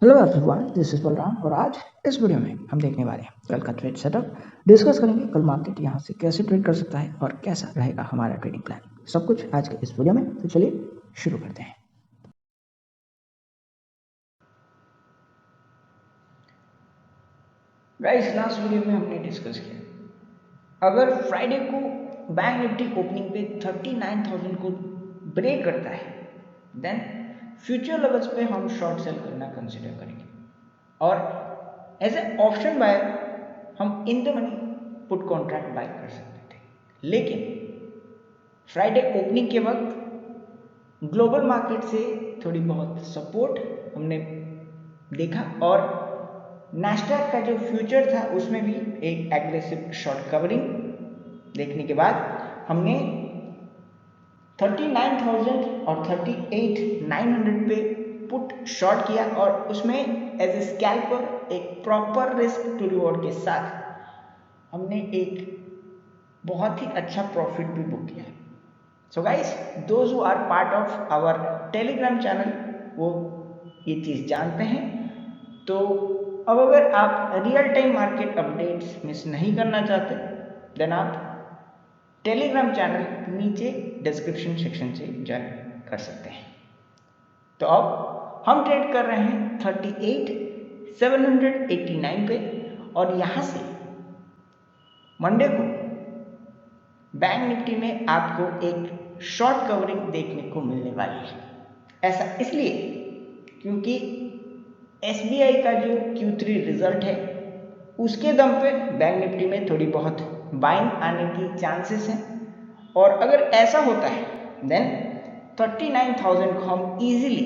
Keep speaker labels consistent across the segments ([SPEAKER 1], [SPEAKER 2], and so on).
[SPEAKER 1] Hello everyone, this is Balram और आज इस वीडियो में हम देखने वाले हैं कल का ट्रेड सेटअप। डिस्कस करेंगे कल मार्केट यहाँ से कैसे ट्रेड कर सकता है और कैसा रहेगा हमारा ट्रेडिंग प्लान, सब कुछ आज के इस वीडियो में। तो चलिए शुरू करते हैं। गाइस, लास्ट वीडियो में हमने डिस्कस किया अगर फ्राइडे को बैंक निफ्टी ओपनिंग पे 39,000 को ब्रेक करता है देन फ्यूचर लेवल्स पे हम शॉर्ट सेल करना कंसिडर करेंगे और एज ए ऑप्शन बायर हम in the money put contract by कर सकते थे। लेकिन फ्राइडे ओपनिंग के वक्त ग्लोबल मार्केट से थोड़ी बहुत सपोर्ट हमने देखा और नैस्डैक का जो फ्यूचर था उसमें भी एक एग्रेसिव शॉर्ट कवरिंग देखने के बाद हमने 39,000 और 38,900 पे पुट शॉर्ट किया और उसमें एज ए स्कैल्पर एक प्रॉपर रिस्क टू रिवॉर्ड के साथ हमने एक बहुत ही अच्छा प्रॉफिट भी बुक किया है। So guys, those who are part of our Telegram channel वो ये चीज़ जानते हैं। तो अब अगर आप real time market updates miss नहीं करना चाहते देन आप टेलीग्राम चैनल नीचे डिस्क्रिप्शन सेक्शन से ज्वाइन कर सकते हैं। तो अब हम ट्रेड कर रहे हैं 38,789 पे और यहाँ से मंडे को बैंक निफ्टी में आपको एक शॉर्ट कवरिंग देखने को मिलने वाली है। ऐसा इसलिए क्योंकि SBI का जो Q3 रिजल्ट है उसके दम पे बैंक निफ्टी में थोड़ी बहुत बाइंग आने की चांसेस हैं और अगर ऐसा होता है देन 39,000 को हम इजीली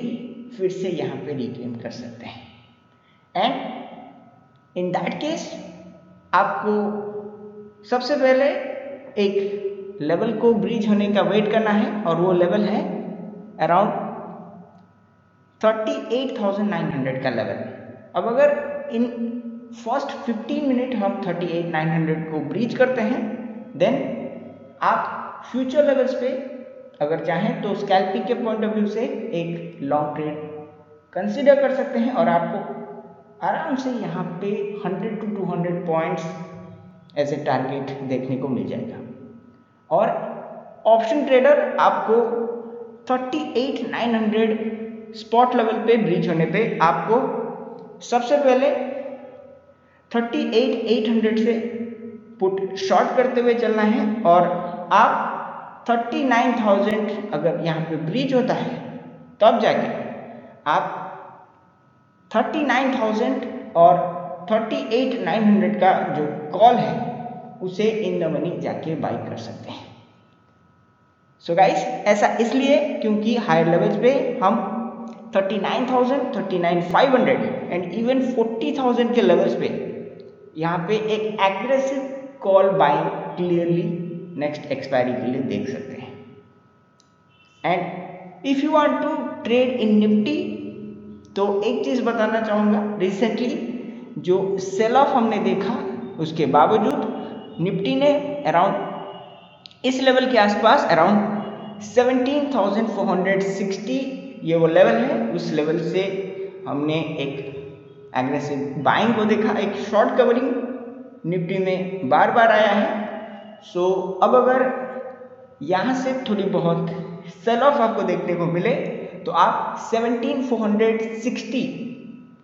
[SPEAKER 1] फिर से यहाँ पे रिक्लेम कर सकते हैं। एंड इन दैट केस आपको सबसे पहले एक लेवल को ब्रीच होने का वेट करना है और वो लेवल है अराउंड 38,900 का लेवल। अब अगर इन फर्स्ट 15 मिनट हम 38,900 को ब्रीच करते हैं देन आप फ्यूचर लेवल्स पे अगर चाहें तो स्कैल्पिंग के पॉइंट ऑफ व्यू से एक लॉन्ग ट्रेड कंसीडर कर सकते हैं और आपको आराम से यहाँ पे 100 to 200 points as a target देखने को मिल जाएगा। और ऑप्शन ट्रेडर आपको 38,900 स्पॉट लेवल पे ब्रीच होने पे आपको सबसे पहले 38,800 से पुट शॉर्ट करते हुए चलना है और आप 39,000 अगर यहाँ पे ब्रीच होता है तब जाके आप 39,000 और 38,900 का जो कॉल है उसे इन द मनी जाके बाई कर सकते हैं। सो गाइस, ऐसा इसलिए क्योंकि हायर लेवल्स पे हम 39,000, 39,500 एंड इवन 40,000 के लेवल्स पे यहाँ पे एक aggressive call buying clearly next expiry के लिए देख सकते हैं। And if you want to trade in Nifty तो एक चीज़ बताना चाहूँगा, रिसेंटली जो सेल ऑफ हमने देखा उसके बावजूद निफ्टी ने अराउंड इस लेवल के आसपास अराउंड 17,460 ये वो लेवल है, उस लेवल से हमने एक एग्रेसिव बाइंग को देखा, एक शॉर्ट कवरिंग निफ्टी में बार बार आया है। सो अब अगर यहाँ से थोड़ी बहुत सेल ऑफ आपको देखने को मिले तो आप 17,460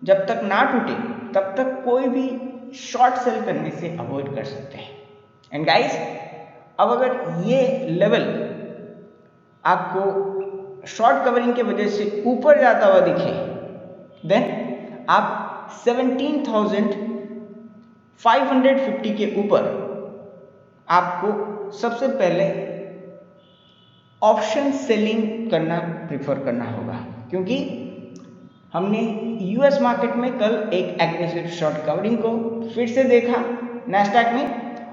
[SPEAKER 1] जब तक ना टूटे तब तक कोई भी शॉर्ट सेल करने से अवॉइड कर सकते हैं। एंड गाइस, अब अगर ये लेवल आपको शॉर्ट कवरिंग के वजह से ऊपर जाता हुआ दिखे देन आप 17,550 के ऊपर आपको सबसे पहले ऑप्शन सेलिंग करना प्रिफर करना होगा, क्योंकि हमने यूएस मार्केट में कल एक एग्रेसिव शॉर्ट कवरिंग को फिर से देखा नैस्डैक में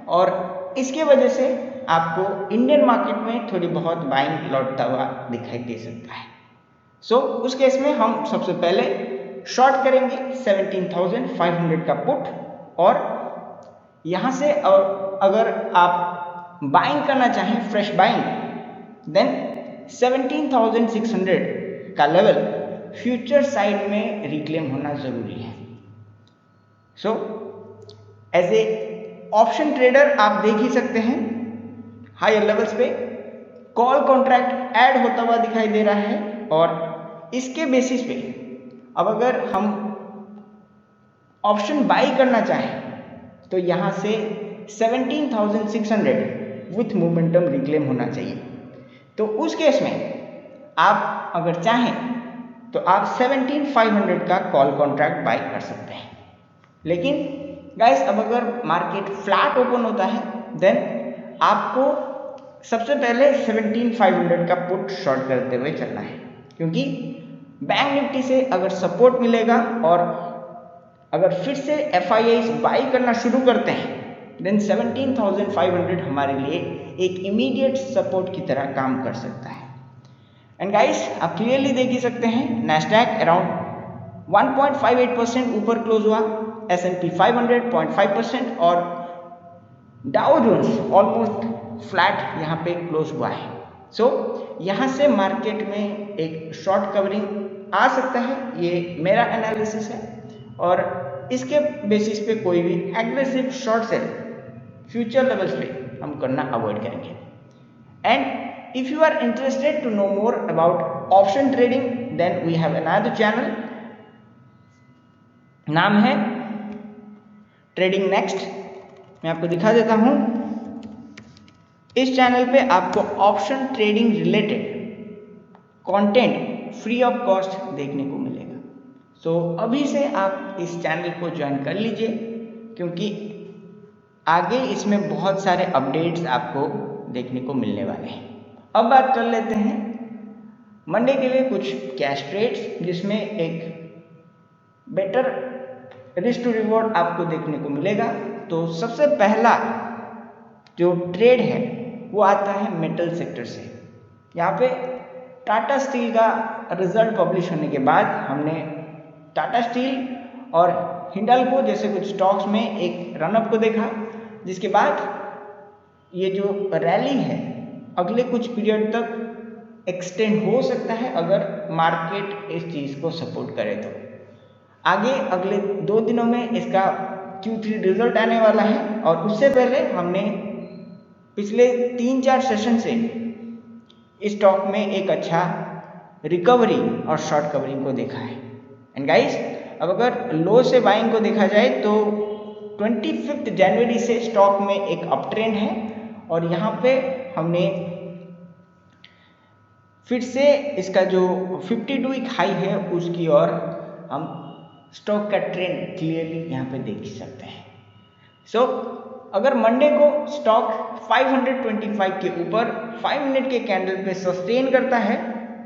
[SPEAKER 1] और इसके वजह से आपको इंडियन मार्केट में थोड़ी बहुत बाइंग लौटता हुआ दिखाई दे सकता है। सो उस केस में हम सबसे पहले शॉर्ट करेंगे 17,500 का पुट और यहाँ से अगर आप बाइंग करना चाहें फ्रेश बाइंग देन 17,600 का लेवल फ्यूचर साइड में रिक्लेम होना जरूरी है। So as a option trader आप देख ही सकते हैं हायर लेवल्स पे कॉल कॉन्ट्रैक्ट ऐड होता हुआ दिखाई दे रहा है, और इसके बेसिस पे अब अगर हम ऑप्शन बाई करना चाहें तो यहाँ से 17,600 विथ मोमेंटम रिक्लेम होना चाहिए। तो उस केस में आप अगर चाहें तो आप 17,500 का कॉल कॉन्ट्रैक्ट बाई कर सकते हैं। लेकिन गाइस अब अगर मार्केट फ्लैट ओपन होता है देन आपको सबसे पहले 17,500 का पुट शॉर्ट करते हुए चलना है, क्योंकि बैंक निफ्टी से अगर सपोर्ट मिलेगा और अगर फिर से FIIs बाई करना शुरू करते हैं देन 17,500 हमारे लिए एक इमीडिएट सपोर्ट की तरह काम कर सकता है। एंड गाइस आप क्लियरली देख ही सकते हैं नैस्डैक अराउंड 1.58% ऊपर क्लोज हुआ, S&P 500 0.5% और डाउ जोन्स ऑलमोस्ट फ्लैट यहाँ पे क्लोज हुआ है। सो यहाँ से मार्केट में एक शॉर्ट कवरिंग आ सकता है, ये मेरा एनालिसिस है, और इसके बेसिस पे कोई भी aggressive short sell future levels पे हम करना अवॉइड करेंगे। And if you are interested to know more about option trading then we have another channel, नाम है ट्रेडिंग नेक्स्ट। मैं आपको दिखा देता हूं, इस चैनल पे आपको option trading related content free of cost देखने को मिलेगा। सो अभी से आप इस चैनल को ज्वाइन कर लीजिए, क्योंकि आगे इसमें बहुत सारे अपडेट्स आपको देखने को मिलने वाले हैं। अब बात कर लेते हैं मंडे के लिए कुछ कैश ट्रेड्स जिसमें एक बेटर रिस्क टू रिवॉर्ड आपको देखने को मिलेगा। तो सबसे पहला जो ट्रेड है वो आता है मेटल सेक्टर से। यहाँ पे टाटा स्टील का रिजल्ट पब्लिश होने के बाद हमने टाटा स्टील और हिंडाल्को जैसे कुछ स्टॉक्स में एक रनअप को देखा, जिसके बाद ये जो रैली है अगले कुछ पीरियड तक एक्सटेंड हो सकता है अगर मार्केट इस चीज़ को सपोर्ट करे। तो आगे अगले 2 दिनों में इसका Q3 रिजल्ट आने वाला है, और उससे पहले हमने पिछले 3-4 सेशन से इस स्टॉक में एक अच्छा रिकवरी और शॉर्ट कवरिंग को देखा है। एंड गाइस अब अगर लो से बाइंग को देखा जाए तो 25 जनवरी से स्टॉक में एक अप ट्रेंड है, और यहाँ पे हमने फिर से इसका जो 52 वीक हाई है उसकी ओर हम स्टॉक का ट्रेंड क्लियरली यहाँ पे देख सकते हैं। सो अगर मंडे को स्टॉक 525 के ऊपर 5 मिनट के कैंडल पे सस्टेन करता है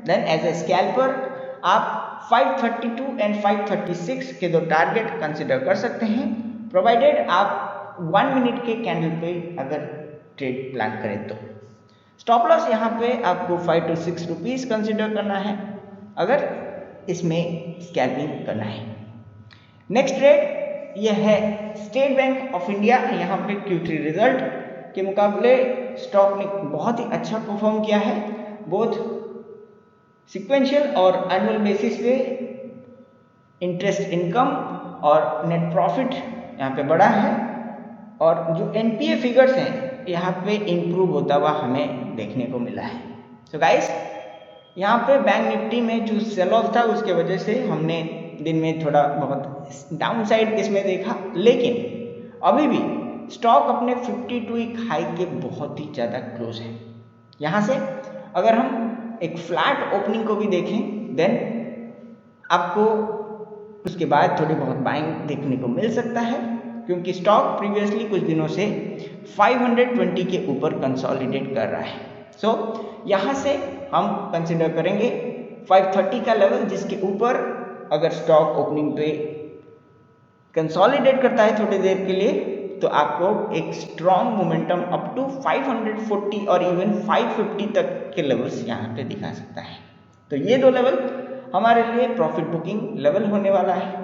[SPEAKER 1] देन एज ए स्कैल्पर आप 532 एंड 536 के 2 टारगेट कंसिडर कर सकते हैं, प्रोवाइडेड आप 1 मिनट के कैंडल पे अगर ट्रेड प्लान करें तो। स्टॉप लॉस यहाँ पे आपको 5 to 6 रुपीज़ कंसिडर करना है अगर इसमें स्कैल्पिंग करना है। नेक्स्ट ट्रेड यह है स्टेट बैंक ऑफ इंडिया। यहाँ पे Q3 रिजल्ट के मुकाबले स्टॉक ने बहुत ही अच्छा परफॉर्म किया है, बोथ सिक्वेंशियल और एनुअल बेसिस पे। इंटरेस्ट इनकम और नेट प्रॉफिट यहाँ पे बढ़ा है, और जो NPA फिगर्स हैं यहाँ पे इम्प्रूव होता हुआ हमें देखने को मिला है। सो गाइस यहाँ पे बैंक निफ्टी में जो सेल ऑफ था उसके वजह से हमने दिन में थोड़ा बहुत डाउन साइड इसमें देखा, लेकिन अभी भी स्टॉक अपने 52 वीक हाई के बहुत ही ज़्यादा क्लोज है। यहाँ से अगर हम एक फ्लैट ओपनिंग को भी देखें देन आपको उसके बाद थोड़ी बहुत बाइंग देखने को मिल सकता है, क्योंकि स्टॉक प्रीवियसली कुछ दिनों से 520 के ऊपर कंसोलिडेट कर रहा है। सो यहाँ से हम कंसिडर करेंगे 530 का लेवल, जिसके ऊपर अगर स्टॉक ओपनिंग पे कंसोलिडेट करता है थोड़ी देर के लिए तो आपको एक स्ट्रॉन्ग मोमेंटम अप टू 540 और इवन 550 तक के लेवल्स यहाँ पे दिखा सकता है। तो ये 2 लेवल हमारे लिए प्रॉफिट बुकिंग लेवल होने वाला है।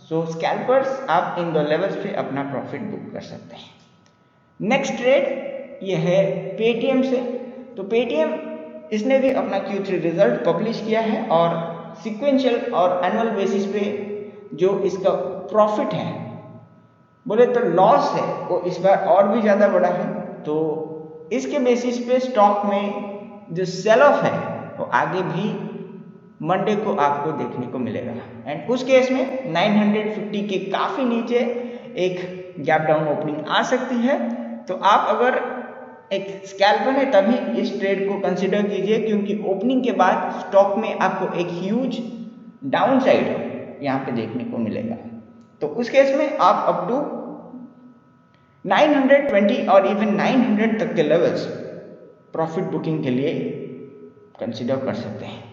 [SPEAKER 1] सो स्कैल्पर्स आप इन 2 लेवल्स पे अपना प्रॉफिट बुक कर सकते हैं। नेक्स्ट ट्रेड ये है पेटीएम से। तो पेटीएम इसने भी अपना Q3 रिजल्ट पब्लिश किया है और सीक्वेंशियल और एनुअल बेसिस पे जो इसका प्रॉफिट है, बोले तो लॉस है, वो इस बार और भी ज़्यादा बड़ा है। तो इसके बेसिस पे स्टॉक में जो सेल ऑफ है वो आगे भी मंडे को आपको देखने को मिलेगा। एंड उस केस में 950 के काफ़ी नीचे एक गैप डाउन ओपनिंग आ सकती है। तो आप अगर एक स्कैल्पर है तभी इस ट्रेड को कंसिडर कीजिए, क्योंकि ओपनिंग के बाद स्टॉक में आपको एक ह्यूज डाउन साइड यहाँ पे देखने को मिलेगा। तो उस केस में आप अप टू 920 और इवन 900 तक के लेवल्स प्रॉफिट बुकिंग के लिए कंसिडर कर सकते हैं।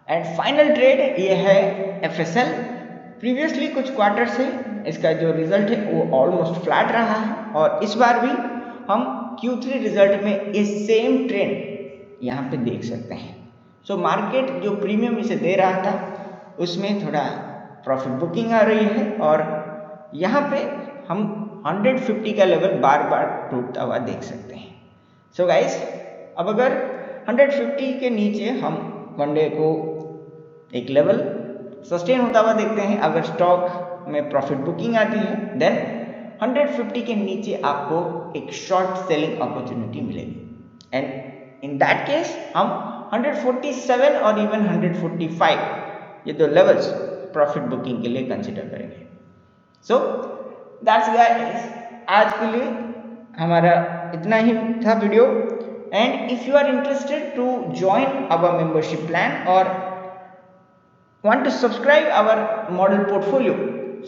[SPEAKER 1] एंड फाइनल ट्रेड ये है FSL। प्रीवियसली कुछ क्वार्टर से इसका जो रिजल्ट है वो ऑलमोस्ट फ्लैट रहा है, और इस बार भी हम Q3 रिजल्ट में ये सेम ट्रेंड यहाँ पे देख सकते हैं। सो मार्केट जो प्रीमियम इसे दे रहा था उसमें थोड़ा प्रॉफिट बुकिंग आ रही है, और यहाँ पे हम 150 का लेवल बार बार टूटता हुआ देख सकते हैं। सो गाइस, अब अगर 150 के नीचे हम मंडे को एक लेवल सस्टेन होता हुआ देखते हैं, अगर स्टॉक में प्रॉफिट बुकिंग आती है, देन 150 के नीचे आपको एक शॉर्ट सेलिंग अपॉर्चुनिटी मिलेगी। एंड इन दैट केस हम 147 और इवन 145 ये दो लेवल्स प्रॉफिट बुकिंग के लिए कंसिडर करेंगे। सो दैट्स गाइस, आज के लिए हमारा इतना ही था video. And if you are interested to join our membership plan और want to subscribe our model portfolio,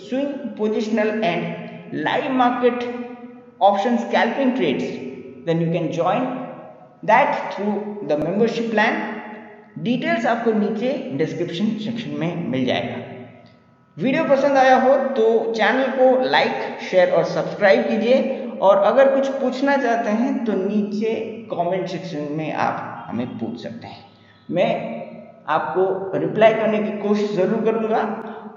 [SPEAKER 1] swing, positional and live market option scalping trades, then you can join that through the membership plan. Details आपको नीचे description section में मिल जाएगा। Video पसंद आया हो तो channel को लाइक, शेयर और सब्सक्राइब कीजिए, और अगर कुछ पूछना चाहते हैं तो नीचे कमेंट सेक्शन में आप हमें पूछ सकते हैं। मैं आपको रिप्लाई करने की कोशिश ज़रूर करूँगा,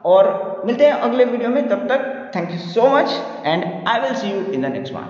[SPEAKER 1] और मिलते हैं अगले वीडियो में। तब तक thank you so much and I will see you in the next one.